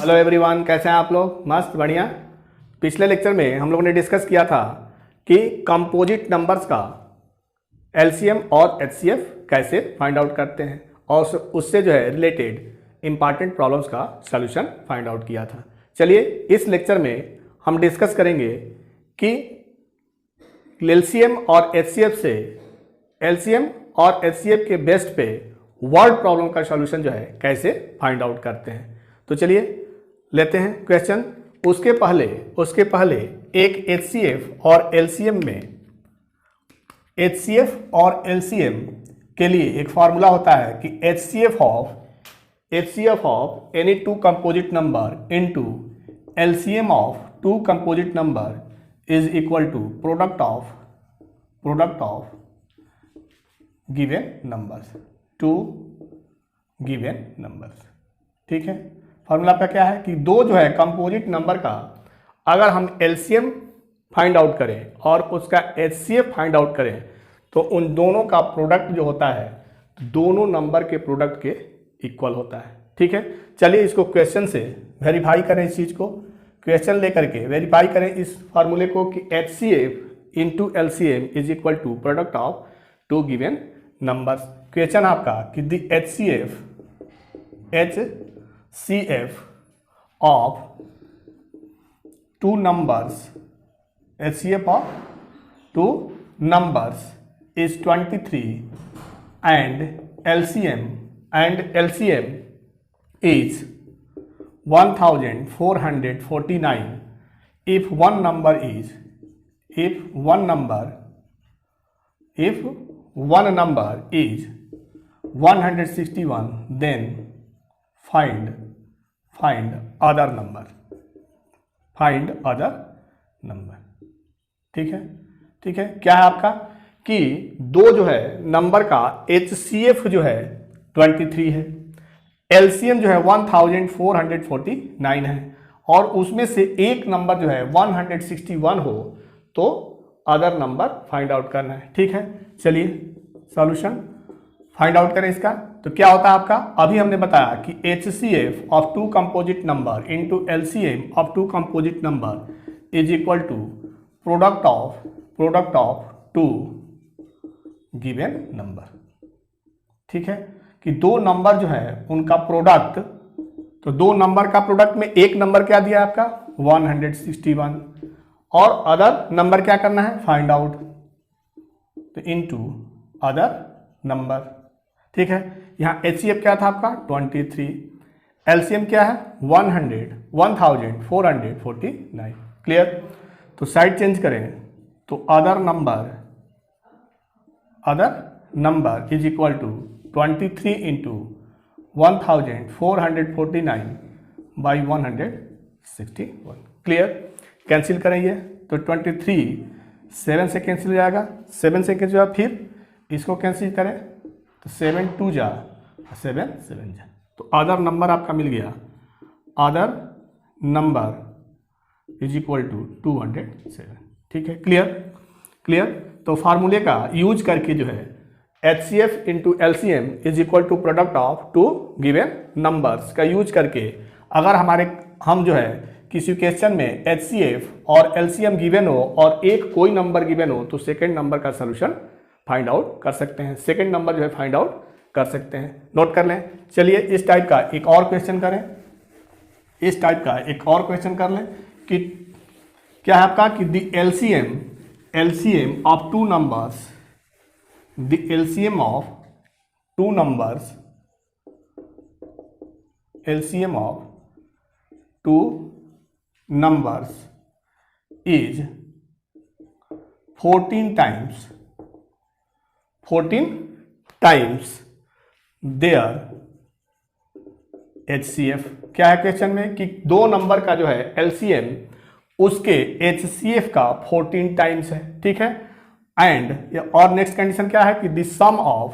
Hello everyone, कैसे हैं आप लोग? मस्त, बढ़िया। पिछले लेक्चर में हम लोगों ने डिस्कस किया था कि कंपोजिट नंबर्स का एलसीएम और एचसीएफ कैसे फाइंड आउट करते हैं और उससे जो है रिलेटेड इंपॉर्टेंट प्रॉब्लम्स का सॉल्यूशन फाइंड आउट किया था। चलिए इस लेक्चर में हम डिस्कस करेंगे कि एलसीएम और एचसीएफ के बेस्ट पे वर्ड प्रॉब्लम का सॉल्यूशन जो है कैसे फाइंड आउट करते हैं। तो चलिए लेते हैं क्वेश्चन। उसके पहले एक एचसीएफ और एलसीएम के लिए एक फार्मूला होता है कि HCF of any two composite number into LCM of two composite number is equal to product of given numbers, two given numbers. ठीक है, फॉर्मूला का क्या है कि दो जो है कंपोजिट नंबर का अगर हम एलसीएम फाइंड आउट करें और उसका एचसीएफ फाइंड आउट करें तो उन दोनों का प्रोडक्ट जो होता है दोनों नंबर के प्रोडक्ट के इक्वल होता है। ठीक है, चलिए इसको क्वेश्चन से वेरीफाई करें। इस चीज को क्वेश्चन लेकर के वेरीफाई करें इस फार्मूले को कि HCF into LCM is equal to product of two given numbers. Question आपका कि the HCF of two numbers is 23 and LCM is 1449 if one number is 161 then find other number। ठीक है, क्या है आपका कि दो जो है नंबर का HCF जो है 23 है, LCM जो है 1449 है और उसमें से एक नंबर जो है 161 हो तो अदर नंबर फाइंड आउट करना है। ठीक है, चलिए सॉल्यूशन फाइंड आउट करें इसका। तो क्या होता है आपका, अभी हमने बताया कि HCF of two composite number into LCM of two composite number is equal to product of two given number. ठीक है, कि दो नंबर जो है उनका प्रोडक्ट, तो दो नंबर का प्रोडक्ट में एक नंबर क्या दिया आपका 161 और अदर नंबर क्या करना है फाइंड आउट, तो इनटू अदर नंबर। ठीक है, यहाँ HCF क्या था आपका 23, LCM क्या है 1449। क्लियर, तो साइड चेंज करें तो other number is equal to 23 into 1449 by 161। Clear, cancel करें ये तो 23 7 से कैंसिल हो जाएगा, 7 से कैंसिल होगा, फिर इसको कैंसिल करें तो 7 2 जा 7 7 जा, तो अदर नंबर आपका मिल गया, other number is equal to 207। ठीक है, क्लियर। तो फार्मूले का यूज करके जो है HCF into LCM is equal to product of two given numbers का यूज करके अगर हम जो है किसी क्वेश्चन में HCF और LCM गिवन हो और एक कोई नंबर गिवन हो तो सेकेंड नंबर का सोल्यूशन फाइंड आउट कर सकते हैं, सेकेंड नंबर जो है फाइंड आउट कर सकते हैं। नोट कर लें। चलिए इस टाइप का एक और क्वेश्चन कर लें कि क्या है आपका कि the LCM of two numbers, the LCM of two numbers is 14 times their HCF। क्या है क्वेश्चन में कि दो नंबर का जो है LCM उसके HCF का 14 टाइम्स है। ठीक है, एंड और नेक्स्ट कंडीशन क्या है कि the sum of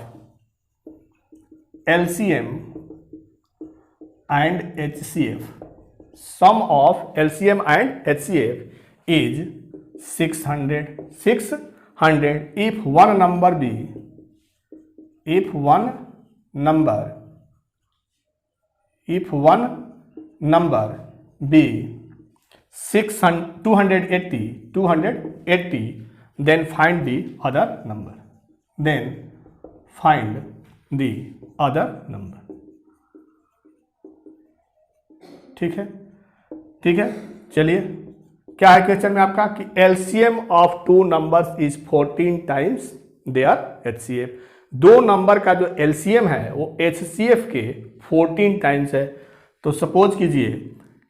LCM and HCF is 600 if one number be 280, then find the other number. ठीक है, ठीक है। चलिए, क्या है क्वेश्चन में आपका कि LCM of two numbers is 14 times their HCF. दो नंबर का जो एलसीएम है वो एचसीएफ के 14 टाइम्स है। तो सपोज कीजिए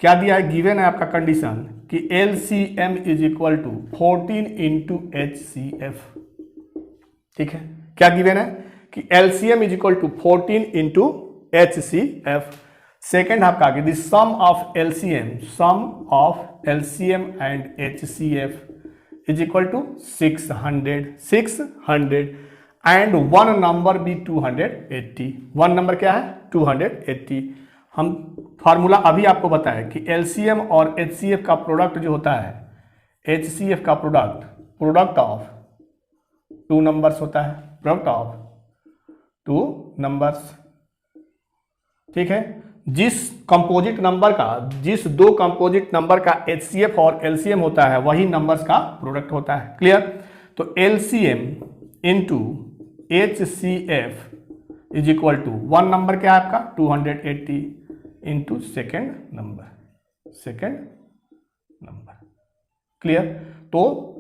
क्या दिया है, गिवन है आपका कंडीशन कि LCM is equal to 14 into HCF. ठीक है, क्या गिवन है कि LCM is equal to 14 into HCF. Second आपका आगे the sum of LCM and HCF is equal to 600 and one number भी 280। वन नंबर क्या है 280। हम फार्मूला अभी आपको बताया कि एलसीएम और एचसीएफ का प्रोडक्ट जो होता है, एचसीएफ का प्रोडक्ट ऑफ टू नंबर्स होता है, प्रोडक्ट ऑफ टू नंबर्स। ठीक है, जिस दो कंपोजिट नंबर का एचसीएफ और एलसीएम होता है वही नंबर्स का प्रोडक्ट होता है। क्लियर? तो LCM into HCF is equal to one number क्या है आपका 280 इंटू सेकेंड नंबर। क्लियर? तो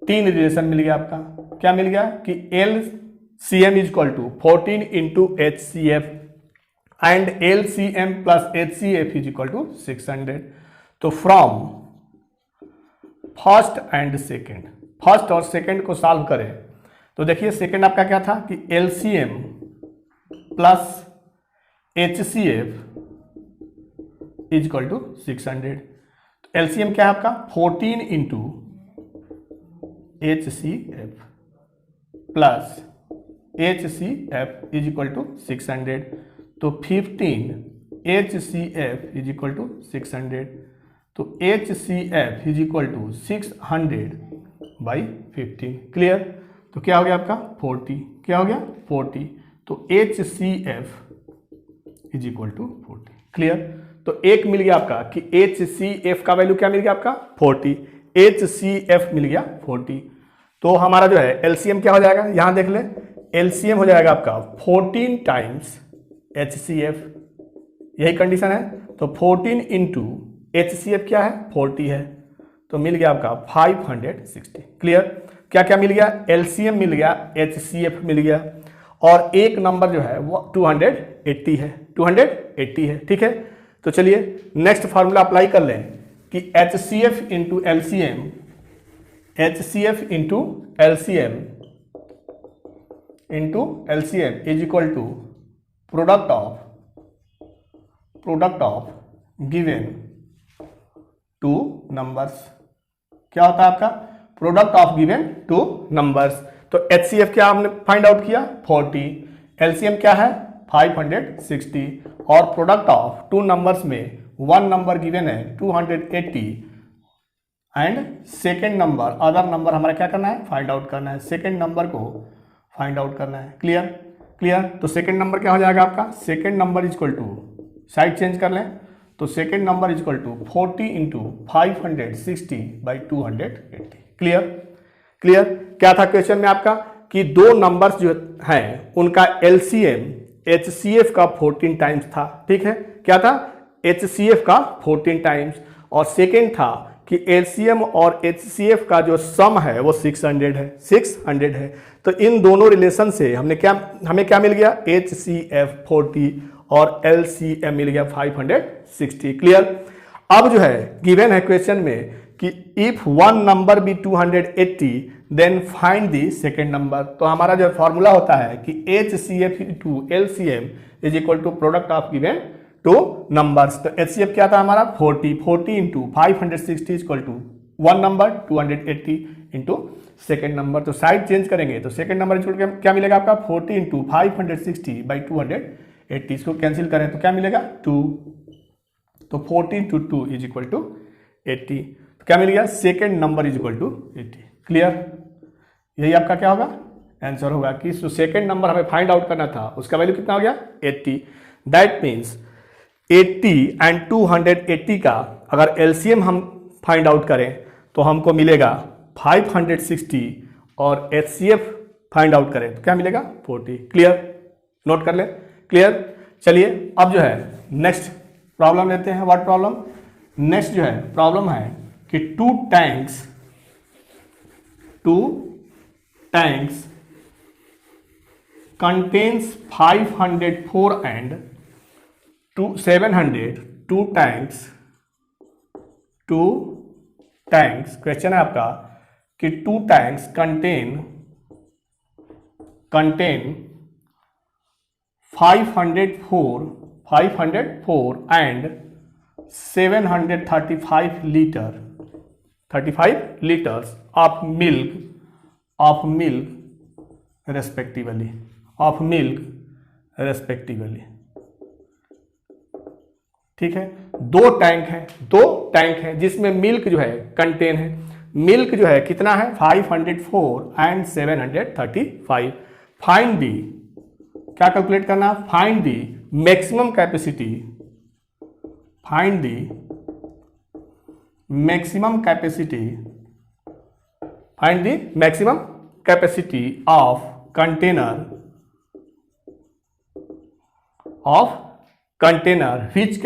तीन रिलेशन मिल गया आपका। क्या मिल गया कि LCM is equal to 14 into HCF and LCM plus HCF is equal to 600। तो फ्रॉम फर्स्ट और सेकेंड को सॉल्व करें तो देखिए सेकेंड आपका क्या था कि LCM plus HCF is equal to 600। तो एलसीएम क्या है आपका 14 into HCF plus HCF is equal to 600। तो 15 HCF इज इक्वल टू 600। तो HCF is equal to 600 by 15। Clear? तो क्या हो गया आपका 40। क्या हो गया 40। तो HCF is equal to 40। Clear? तो एक मिल गया आपका कि HCF का वैल्यू क्या मिल गया आपका 40, HCF मिल गया 40। तो हमारा जो है LCM क्या हो जाएगा, यहां देख लें, LCM हो जाएगा आपका 14 टाइम्स HCF। यही कंडीशन है। तो 14 इंटू HCF क्या है 40 है। तो मिल गया आपका 560। क्लियर? क्या क्या मिल गया, LCM मिल गया, HCF मिल गया, और एक नंबर जो है वो 280 है। 280 है। ठीक है, तो चलिए नेक्स्ट फार्मूला अप्लाई कर लें कि HCF into LCM, HCF into LCM is equal to product of given two numbers. क्या होता है आपका product of given two numbers. तो HCF क्या हमने फाइंड आउट किया 40, LCM क्या है 560, और प्रोडक्ट ऑफ टू नंबर्स में वन नंबर गिवन है 280 and second number other number हमारा क्या करना है फाइंड आउट करना है, सेकेंड नंबर को फाइंड आउट करना है। क्लियर? तो सेकेंड नंबर क्या हो जाएगा आपका, second number is equal to, side change कर लें, तो second number is equal to 40 into 560 by 280। Clear? क्या था क्वेश्चन में आपका कि दो नंबर्स जो हैं उनका एलसीएम एचसीएफ का 14 टाइम्स था। ठीक है, क्या था एचसीएफ का 14 टाइम्स, और सेकेंड था कि एलसीएम और एचसीएफ का जो सम है वो 600 है। तो इन दोनों रिलेशन से हमें क्या मिल गया HCF 40 और LCM मिल गया 560। क्लियर? अब जो है गिवन है क्वेश्चन में कि if one number be 280 then find the second number. तो हमारा जो फॉर्मूला होता है कि HCF to LCM is equal to product of given two numbers. तो HCF क्या था हमारा 40 into 560 is equal to one number 280 into second number. तो साइड चेंज करेंगे तो सेकेंड नंबर क्या मिलेगा आपका 40 इंटू 560 बाई 280। इसको कैंसिल करें तो क्या मिलेगा 2। तो 40 इंटू 2 इज इक्वल टू 80। तो क्या मिल गया second number is equal to 80। Clear? यही आपका क्या होगा आंसर होगा कि सेकेंड नंबर हमें फाइंड आउट करना था, उसका वैल्यू कितना हो गया 80। दैट मीन्स 80 एंड 280 का अगर एलसीएम हम फाइंड आउट करें तो हमको मिलेगा 560 और एचसीएफ फाइंड आउट करें तो क्या मिलेगा 40। क्लियर, नोट कर ले। क्लियर, चलिए अब जो है नेक्स्ट प्रॉब्लम लेते हैं। What problem? नेक्स्ट जो है प्रॉब्लम है कि to tanks contains 504 and 700 two tanks question है आपका कि to tanks contain 504 and 735 liters of milk respectively ठीक है। दो टैंक है जिसमें मिल्क जो है कंटेन है। मिल्क जो है कितना है 504 एंड 735। फाइंड दी, क्या कैलकुलेट करना? Find the maximum capacity, find the maximum capacity of container which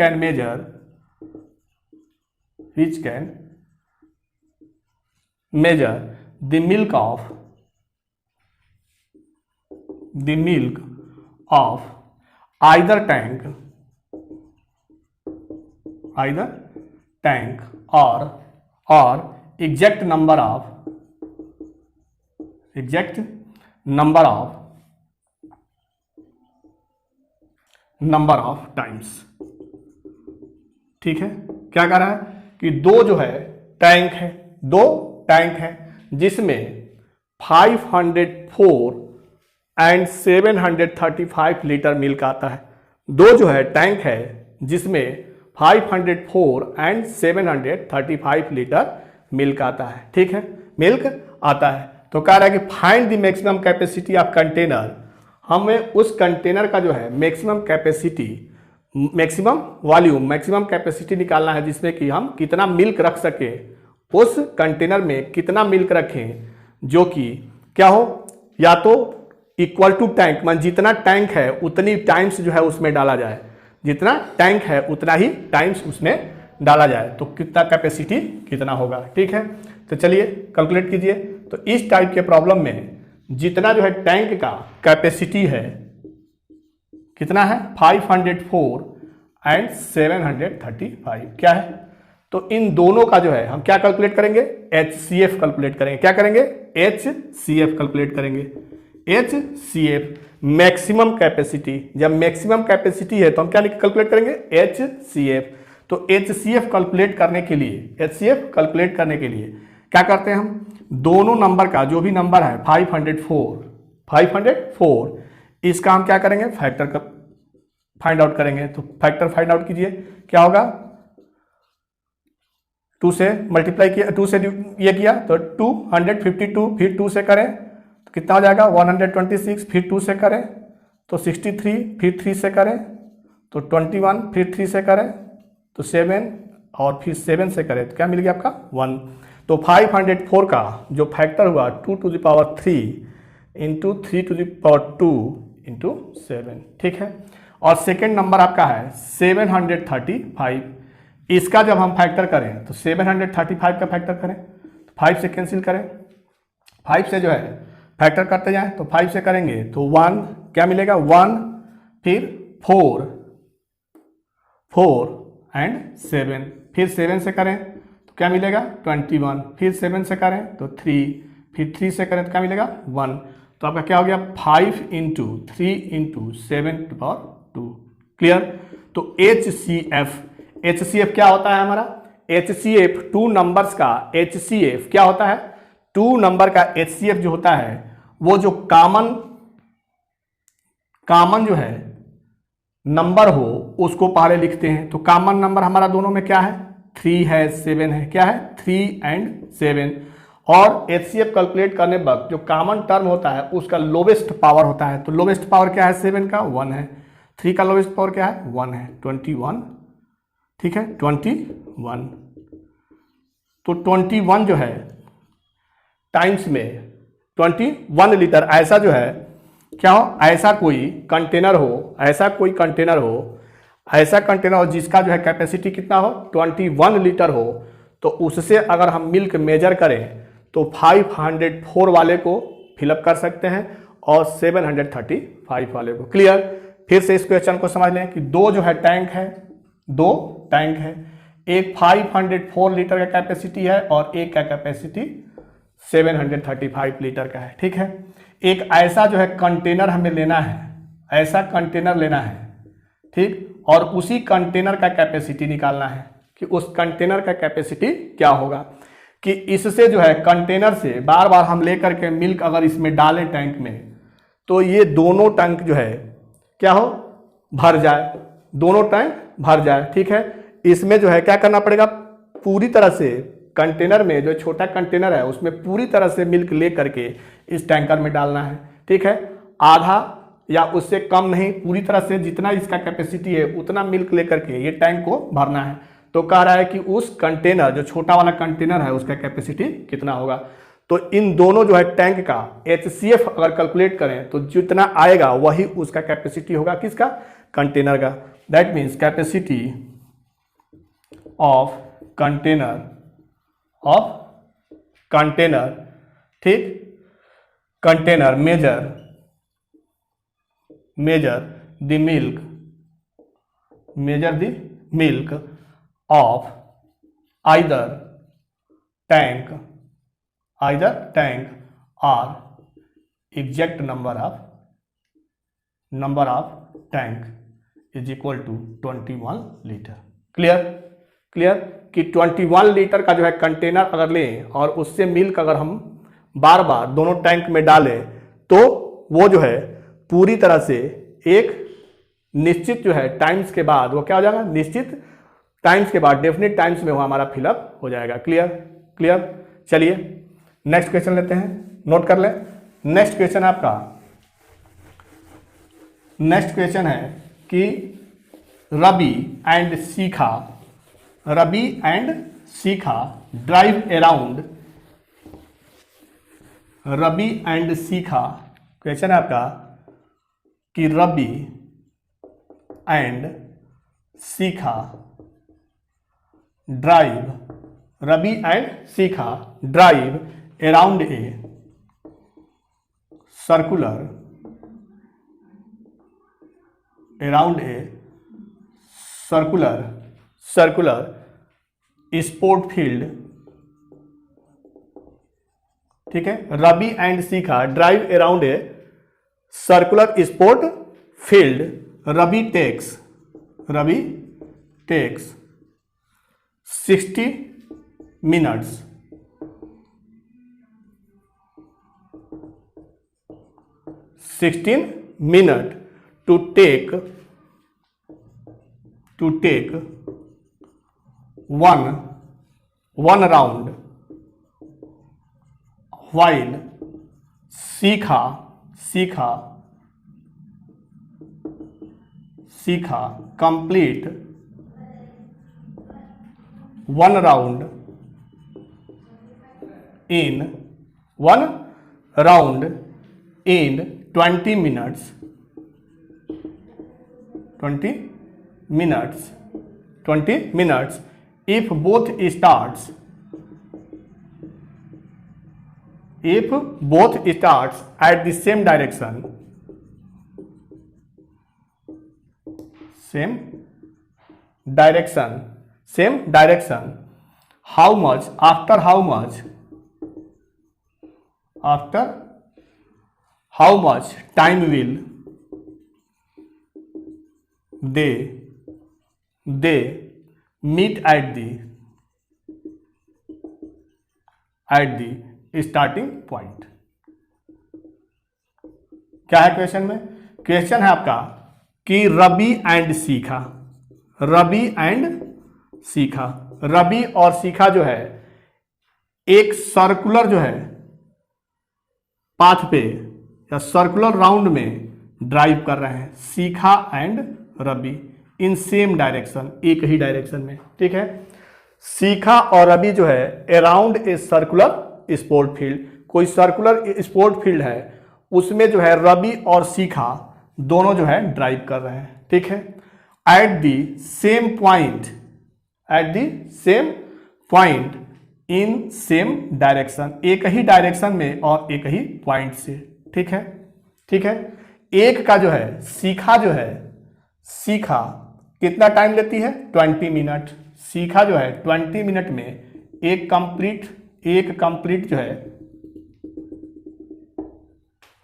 can measure the milk of either tank or exact number of times। ठीक है, क्या कर रहा है कि दो टैंक है जिसमें 504 एंड 735 लीटर मिल्क आता है। दो जो है टैंक है जिसमें 504 एंड 735 लीटर मिल्क आता है। ठीक है, मिल्क आता है तो कह रहा है कि find the maximum capacity of container. हमें उस कंटेनर का जो है मैक्सिमम कैपेसिटी निकालना है जिसमें कि हम कितना मिल्क रख सके, उस कंटेनर में कितना मिल्क रखें जो कि क्या हो, या तो इक्वल टू टैंक, मान जितना टैंक है उतनी टाइम्स जो है उसमें डाला जाए, जितना टैंक है उतना ही टाइम्स उसमें डाला जाए, तो कितना कैपेसिटी कितना होगा। ठीक है, तो चलिए कैलकुलेट कीजिए। तो इस टाइप के प्रॉब्लम में जितना जो है टैंक का कैपेसिटी है कितना है 504 एंड 735 क्या है, तो इन दोनों का जो है हम क्या कैलकुलेट करेंगे, HCF कैलकुलेट करेंगे। क्या करेंगे? HCF कैलकुलेट करेंगे। HCF मैक्सिमम कैपेसिटी, जब मैक्सिमम कैपेसिटी है तो हम क्या कैलकुलेट करेंगे, HCF। तो HCF कैलकुलेट करने के लिए क्या करते हैं, हम दोनों नंबर का जो भी नंबर है 504 इसका हम क्या करेंगे, फैक्टर का फाइंड आउट करेंगे। तो फैक्टर फाइंड आउट कीजिए, क्या होगा, 2 से मल्टीप्लाई किया, 2 से ये किया तो 252, फिर 2 से करें तो कितना हो जाएगा 126, फिर 2 से करें तो 63, फिर 3 से करें तो 21, फिर 3 से करें तो 7 और फिर 7 से करें तो क्या मिल गया आपका 1। तो 504 का जो फैक्टर हुआ 2 to the power 3 into 3 to the power 2 into 7। ठीक है, और सेकेंड नंबर आपका है 735। इसका जब हम फैक्टर करें तो 735 का फैक्टर करें तो 5 से कैंसिल करें, 5 से जो है फैक्टर करते जाएं तो 5 से करेंगे तो 1 क्या मिलेगा 1, फिर 4 एंड 7, फिर 7 से करें तो क्या मिलेगा 21, फिर 7 से करें तो 3, फिर 3 से करें तो क्या मिलेगा 1। तो आपका क्या हो गया 5 into 3 into 7 to power 2। Clear. तो HCF क्या होता है हमारा, HCF 2 नंबर्स का HCF क्या होता है, 2 नंबर का HCF जो होता है वो जो कॉमन जो है नंबर हो उसको पहले लिखते हैं। तो कॉमन नंबर हमारा दोनों में क्या है 3 है 7 है, क्या है 3 एंड 7। और HCF कैलकुलेट करने वक्त जो कॉमन टर्म होता है उसका लोवेस्ट पावर होता है। तो लोवेस्ट पावर क्या है 7 का 1 है, 3 का लोवेस्ट पावर क्या है 1 है, 21 ठीक है 21। तो 21 जो है टाइम्स में 21 लीटर ऐसा जो है क्या हो, ऐसा कोई कंटेनर हो, ऐसा कंटेनर हो जिसका जो है कैपेसिटी कितना हो 21 लीटर हो, तो उससे अगर हम मिल्क मेजर करें तो 504 वाले को फिलअप कर सकते हैं और 735 वाले को। क्लियर। फिर से इस क्वेश्चन को समझ लें कि दो जो है टैंक है, एक 504 लीटर का कैपेसिटी है और एक का कैपेसिटी 735 लीटर का है। ठीक है, एक ऐसा जो है कंटेनर हमें लेना है, ठीक, और उसी कंटेनर का कैपेसिटी निकालना है कि उस कंटेनर का कैपेसिटी क्या होगा, कि इससे जो है कंटेनर से बार बार हम लेकर के मिल्क अगर इसमें डालें टैंक में तो ये दोनों टैंक जो है क्या हो, भर जाए, दोनों टैंक भर जाए। ठीक है, इसमें जो है क्या करना पड़ेगा, पूरी तरह से कंटेनर में जो छोटा कंटेनर है उसमें पूरी तरह से मिल्क ले करके इस टैंकर में डालना है। ठीक है, आधा या उससे कम नहीं, पूरी तरह से जितना इसका कैपेसिटी है उतना मिल्क लेकर के ये टैंक को भरना है। तो कह रहा है कि उस कंटेनर जो छोटा वाला कंटेनर है उसका कैपेसिटी कितना होगा। तो इन दोनों जो है टैंक का HCF अगर कैलकुलेट करें तो जितना आएगा वही उसका कैपेसिटी होगा, किसका, कंटेनर का। That means capacity of container, ठीक, container measure the milk of either tank or exact number of tank is equal to 21 litre. Clear कि 21 लीटर का जो है कंटेनर अगर लें और उससे मिल्क अगर हम बार बार दोनों टैंक में डालें तो वो जो है पूरी तरह से एक निश्चित जो है टाइम्स के बाद वो क्या हो जाएगा, निश्चित टाइम्स के बाद, डेफिनेट टाइम्स में वो हमारा फिलअप हो जाएगा। क्लियर। चलिए नेक्स्ट क्वेश्चन लेते हैं, नोट कर लें। नेक्स्ट क्वेश्चन है कि Ravi and Shikha drive around, Ravi and Shikha, question है आपका कि Ravi and Shikha drive around a circular sport field. ठीक है, Ravi and Shikha drive around a circular sport field. Ravi takes 60 minutes to take one round, while Shikha complete one round in 20 minutes if both starts at the same direction, how much time will they meet at the starting point। क्या है question में, question है आपका कि रवि और शिखा जो है एक सर्कुलर जो है पाथ पे या सर्कुलर राउंड में ड्राइव कर रहे हैं। Shikha and Ravi in same direction, एक ही डायरेक्शन में, ठीक है। शिखा और रवि जो है around a circular sport field, कोई सर्कुलर स्पोर्ट फील्ड है उसमें जो है रवि और शिखा दोनों जो है ड्राइव कर रहे हैं, ठीक है। At the same point, at the same point in same direction, एक ही डायरेक्शन में और एक ही पॉइंट से, ठीक है, ठीक है। एक का जो है शिखा जो है, शिखा कितना टाइम लेती है 20 मिनट, शिखा जो है 20 मिनट में एक कंप्लीट जो है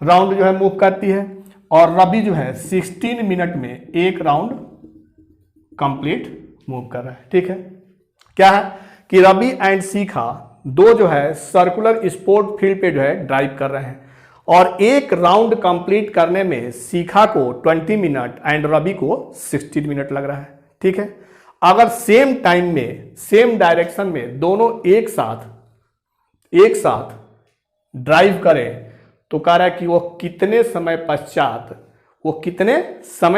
राउंड जो है मूव करती है, और रवि जो है 16 मिनट में एक राउंड कंप्लीट मूव कर रहा है, ठीक है। क्या है कि रवि एंड शिखा दो जो है सर्कुलर स्पोर्ट फील्ड पे जो है ड्राइव कर रहे हैं, और एक राउंड कंप्लीट करने में शिखा को 20 मिनट एंड रवि को 16 मिनट लग रहा है, ठीक है। अगर सेम टाइम में सेम डायरेक्शन में दोनों एक साथ ड्राइव करें तो कह रहा है कि वो कितने समय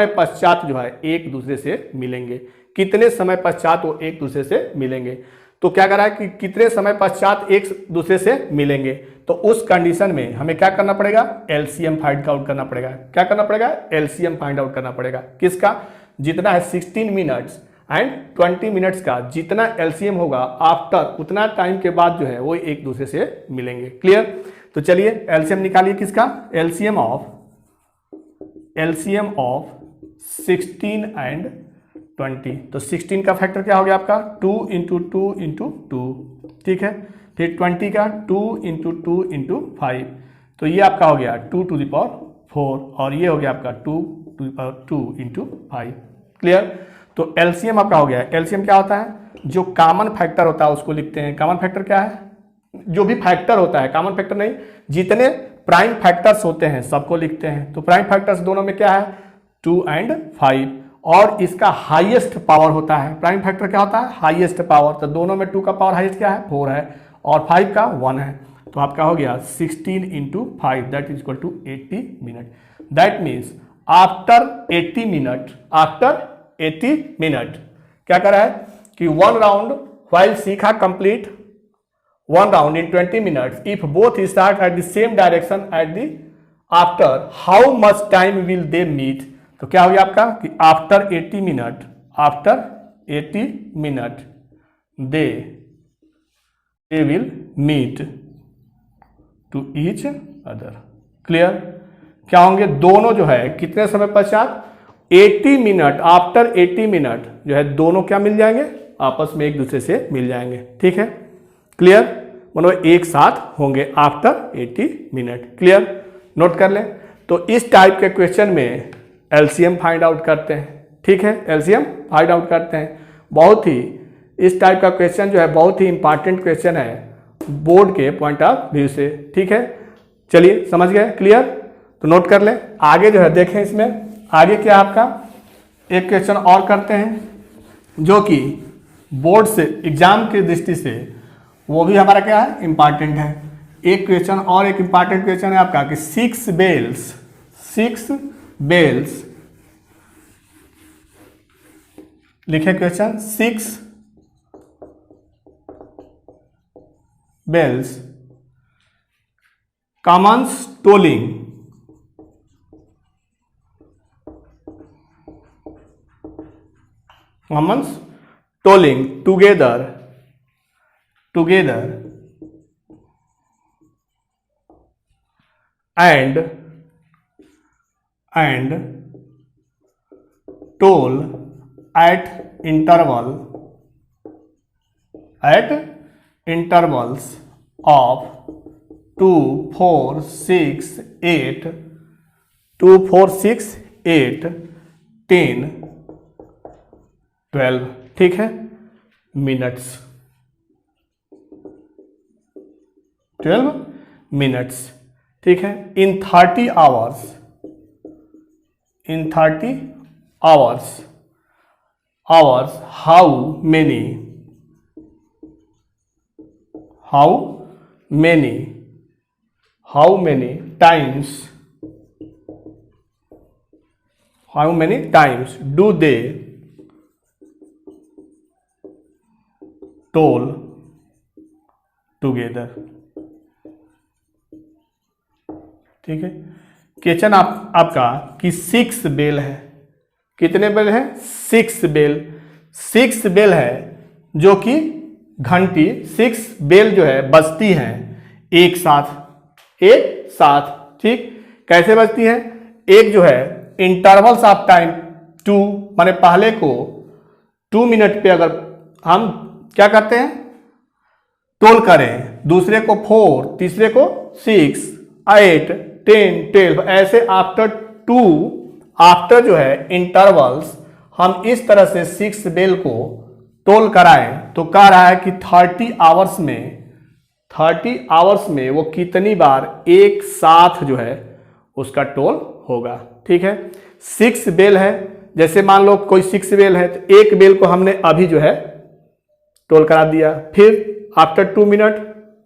पश्चात जो है एक दूसरे से मिलेंगे, कितने समय पश्चात वो एक दूसरे से मिलेंगे। तो क्या कर रहा है कि कितने समय पश्चात एक दूसरे से मिलेंगे, तो उस कंडीशन में हमें क्या करना पड़ेगा, एलसीएम फाइंड आउट करना पड़ेगा। क्या करना पड़ेगा, एलसीएम फाइंड आउट करना पड़ेगा। किसका, जितना है 16 मिनट्स एंड 20 मिनट्स का जितना एलसीएम होगा आफ्टर उतना टाइम के बाद जो है वो एक दूसरे से मिलेंगे। क्लियर। तो चलिए एलसीएम निकालिए किसका, एलसीएम ऑफ 16 एंड 20। तो 16 का फैक्टर क्या हो गया आपका 2 × 2 × 2, ठीक है। फिर 20 का 2 × 2 × 5, तो ये आपका हो गया 2 to the power 4, और ये हो गया आपका 2 to the power 2 × 5। क्लियर। तो एलसीएम आपका हो गया। एलसीएम क्या होता है, जो कॉमन फैक्टर होता है उसको लिखते हैं। कॉमन फैक्टर क्या है, जो भी फैक्टर होता है, कॉमन फैक्टर नहीं, जितने प्राइम फैक्टर्स होते हैं सबको लिखते हैं। तो प्राइम फैक्टर्स दोनों में क्या है 2 and 5, और इसका हाईएस्ट पावर होता है। प्राइम फैक्टर क्या होता है, हाईएस्ट पावर। तो दोनों में 2 का पावर हाईएस्ट क्या है 4 है, और 5 का 1 है। तो आपका हो गया 16 × 5 that is equal to 80 minute. That means after 80 minute क्या कर रहा है कि 1 round while Shikha complete 1 round in 20 minutes, if both start at the same direction at the after how much time will they meet। तो क्या हो गया आपका कि after 80 minute they will meet to each other। Clear. क्या होंगे दोनों जो है कितने समय पश्चात 80 मिनट, आफ्टर 80 मिनट जो है दोनों क्या मिल जाएंगे, आपस में एक दूसरे से मिल जाएंगे, ठीक है। क्लियर, मतलब एक साथ होंगे आफ्टर 80 मिनट। क्लियर, नोट कर लें। तो इस टाइप के क्वेश्चन में एलसीएम फाइंड आउट करते हैं, ठीक है, एलसीएम फाइंड आउट करते हैं। बहुत ही इस टाइप का क्वेश्चन जो है बहुत ही इंपॉर्टेंट क्वेश्चन है बोर्ड के पॉइंट ऑफ व्यू से, ठीक है। चलिए समझ गए, क्लियर। तो नोट कर लें। आगे जो है देखें, इसमें आगे क्या आपका एक क्वेश्चन और करते हैं जो कि बोर्ड से एग्जाम की दृष्टि से वो भी हमारा क्या है इंपॉर्टेंट है। एक क्वेश्चन और एक इंपॉर्टेंट क्वेश्चन है आपका कि 6 बेल्स लिखे question 6 bells commence tolling together and toll at intervals of 2, 4, 6, 8, 10, 12, ठीक है, मिनट्स, 12 मिनट्स, ठीक है। इन 30 hours how many times do they toll together. ठीक है, क्वेश्चन आपका कि 6 बेल है। कितने बेल है? 6 बेल। 6 बेल है जो कि घंटी 6 बेल जो है बजती हैं एक साथ। ठीक, कैसे बजती है? एक जो है इंटरवल्स ऑफ टाइम 2, माने पहले को 2 मिनट पे अगर हम क्या करते हैं, टोल करें, दूसरे को 4, तीसरे को 6, 8, 10, 12, ऐसे आफ्टर जो है इंटरवल्स हम इस तरह से 6 बेल को टोल कराएं तो कह रहा है कि 30 आवर्स में वो कितनी बार एक साथ जो है उसका टोल होगा। ठीक है, 6 बेल है, जैसे मान लो कोई 6 बेल है तो एक बेल को हमने अभी जो है टोल करा दिया, फिर आफ्टर 2 मिनट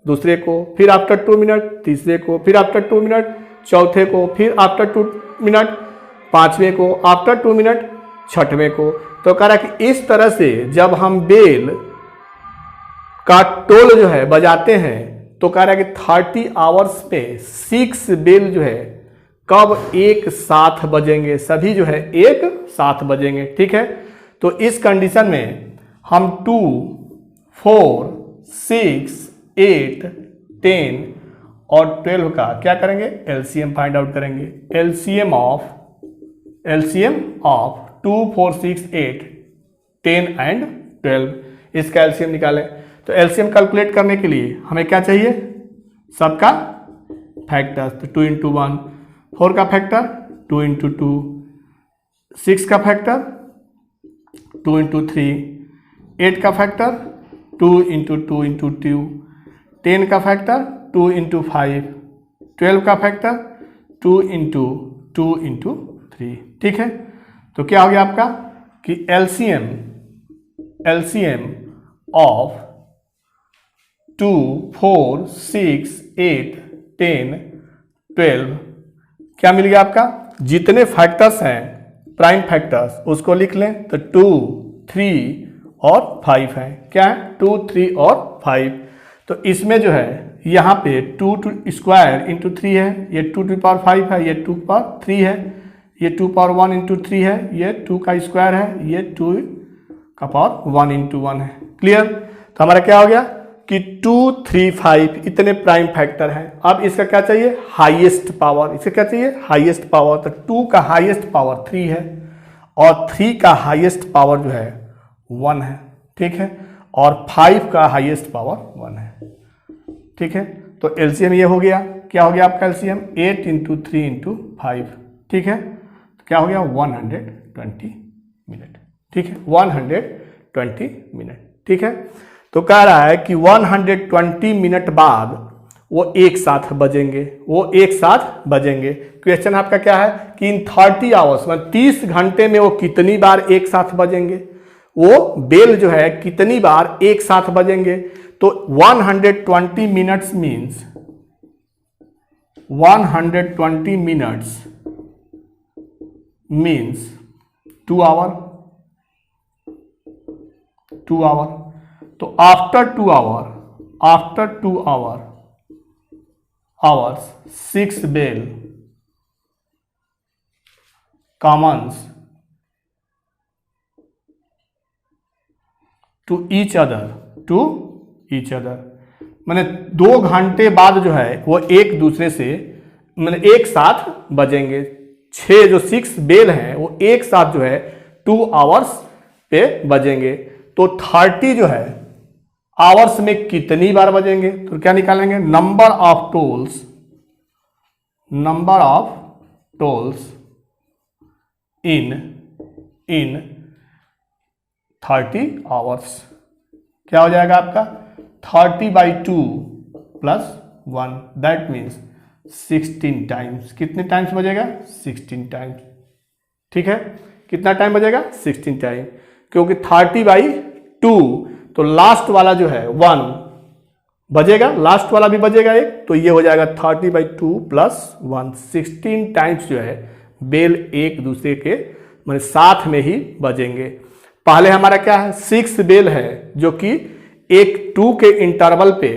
दूसरे को, फिर आफ्टर 2 मिनट तीसरे को, फिर आफ्टर 2 मिनट चौथे को, फिर आफ्टर 2 मिनट पांचवें को, आफ्टर 2 मिनट छठवें को। तो कह रहा है कि इस तरह से जब हम बेल का टोल जो है बजाते हैं तो कह रहा है कि 30 आवर्स पे 6 बेल जो है कब एक साथ बजेंगे, सभी जो है एक साथ बजेंगे। ठीक है, तो इस कंडीशन में हम 2, 4, 6, 8, 10 और 12 का क्या करेंगे? एलसीएम फाइंड आउट करेंगे। एलसीएम ऑफ 2, 4, 6, 8, 10 एंड 12, इसका एलसीएम निकालें। तो एलसीएम कैलकुलेट करने के लिए हमें क्या चाहिए? सबका फैक्टर। तो 2 × 1, 4 का फैक्टर 2 × 2, 6 का फैक्टर 2 × 3, 8 का फैक्टर 2 × 2 × 2, 10 का फैक्टर 2 × 5, 12 का फैक्टर 2 × 2 × 3। ठीक है, तो क्या हो गया आपका कि एलसीएम ऑफ 2, 4, 6, 8, 10, 12 क्या मिल गया आपका? जितने फैक्टर्स हैं प्राइम फैक्टर्स उसको लिख लें तो 2, 3 और 5 है। क्या है? 2, 3 और 5। तो इसमें जो है यहाँ पे 2 स्क्वायर × 3 है, ये 2 to the power 5 है, ये 2 to the power 3 है, ये 2 power 1 × 3 है, ये 2 का स्क्वायर है, ये 2 का पावर 1 × 1 है। क्लियर? तो हमारा क्या हो गया कि 2, 3, 5 इतने प्राइम फैक्टर हैं। अब इसका क्या चाहिए? Highest power. इसका क्या चाहिए? Highest power. तो 2 का हाईएस्ट पावर 3 है और 3 का हाईएस्ट पावर जो है 1 है। ठीक है, और 5 का हाईएस्ट पावर 1 है। ठीक है, तो एलसीएम ये हो गया। क्या हो गया आपका एलसीएम? 8 × 3 × 5। ठीक है, तो क्या हो गया? 120 मिनट। ठीक है, 120 मिनट। ठीक है, तो कह रहा है कि 120 मिनट बाद वो एक साथ बजेंगे। क्वेश्चन आपका क्या है कि इन 30 आवर्स में 30 घंटे में वो कितनी बार एक साथ बजेंगे, वो बेल जो है कितनी बार एक साथ बजेंगे। तो 120 minutes means 120 minutes means 2 hour. तो after 2 hours 6 bell commons to each other मैंने 2 घंटे बाद जो है वो एक दूसरे से मैंने एक साथ बजेंगे। 6 बेल हैं वो एक साथ जो है 2 आवर्स पे बजेंगे। तो 30 जो है आवर्स में कितनी बार बजेंगे? तो क्या निकालेंगे? Number of tolls in 30 hours. क्या हो जाएगा आपका? 30/2 + 1 दैट मीन्स 16 टाइम्स। कितने टाइम्स बजेगा? 16 टाइम्स। ठीक है, कितना टाइम बजेगा? 16 टाइम, क्योंकि 30/2 तो लास्ट वाला जो है 1 बजेगा, लास्ट वाला भी बजेगा एक, तो ये हो जाएगा 30/2 + 1 16 टाइम्स जो है बेल एक दूसरे के साथ में ही बजेंगे। पहले हमारा क्या है? 6 बेल है जो कि एक 2 के इंटरवल पे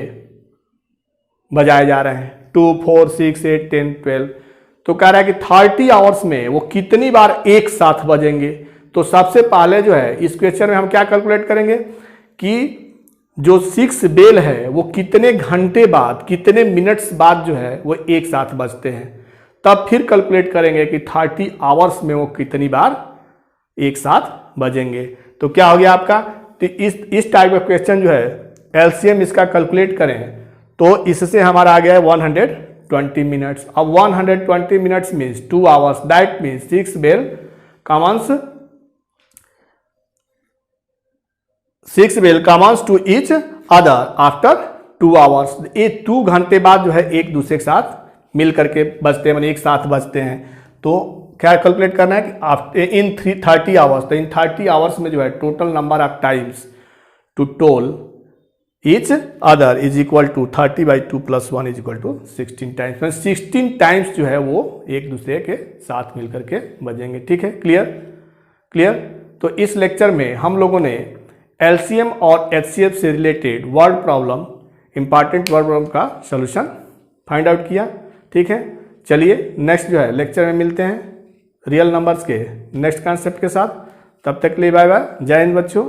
बजाए जा रहे हैं, 2, 4, 6, 8, 10, 12। तो कह रहा है कि 30 आवर्स में वो कितनी बार एक साथ बजेंगे। तो सबसे पहले जो है इस क्वेश्चन में हम क्या कैलकुलेट करेंगे कि जो 6 बेल है वो कितने घंटे बाद, कितने मिनट्स बाद जो है वो एक साथ बजते हैं। तब फिर कैलकुलेट करेंगे कि 30 आवर्स में वो कितनी बार एक साथ बजेंगे। तो क्या हो गया आपका, तो इस टाइप का क्वेश्चन जो है एलसीएम इसका कैलकुलेट करें तो इससे हमारा आ गया है 120 मिनट्स। अब 120 minutes means 2 hours, that means 6 bell commence to each other after 2 hours. ये 2 घंटे बाद जो है एक दूसरे के साथ मिल करके बजते हैं, मतलब एक साथ बजते हैं। तो क्या कैलकुलेट करना है कि आफ्टर इन 30 आवर्स, तो इन 30 आवर्स में जो है total number of times to toll each other is equal to 30/2 + 1 is equal to 16 times. 16 times जो है वो एक दूसरे के साथ मिल करके बजेंगे। ठीक है, क्लियर। तो इस लेक्चर में हम लोगों ने एलसीएम और एचसीएफ से related word problem, important word problem का सॉल्यूशन फाइंड आउट किया। ठीक है, चलिए नेक्स्ट जो है लेक्चर में मिलते हैं रियल नंबर्स के नेक्स्ट कॉन्सेप्ट के साथ। तब तक के लिए बाय बाय, जय हिंद बच्चों।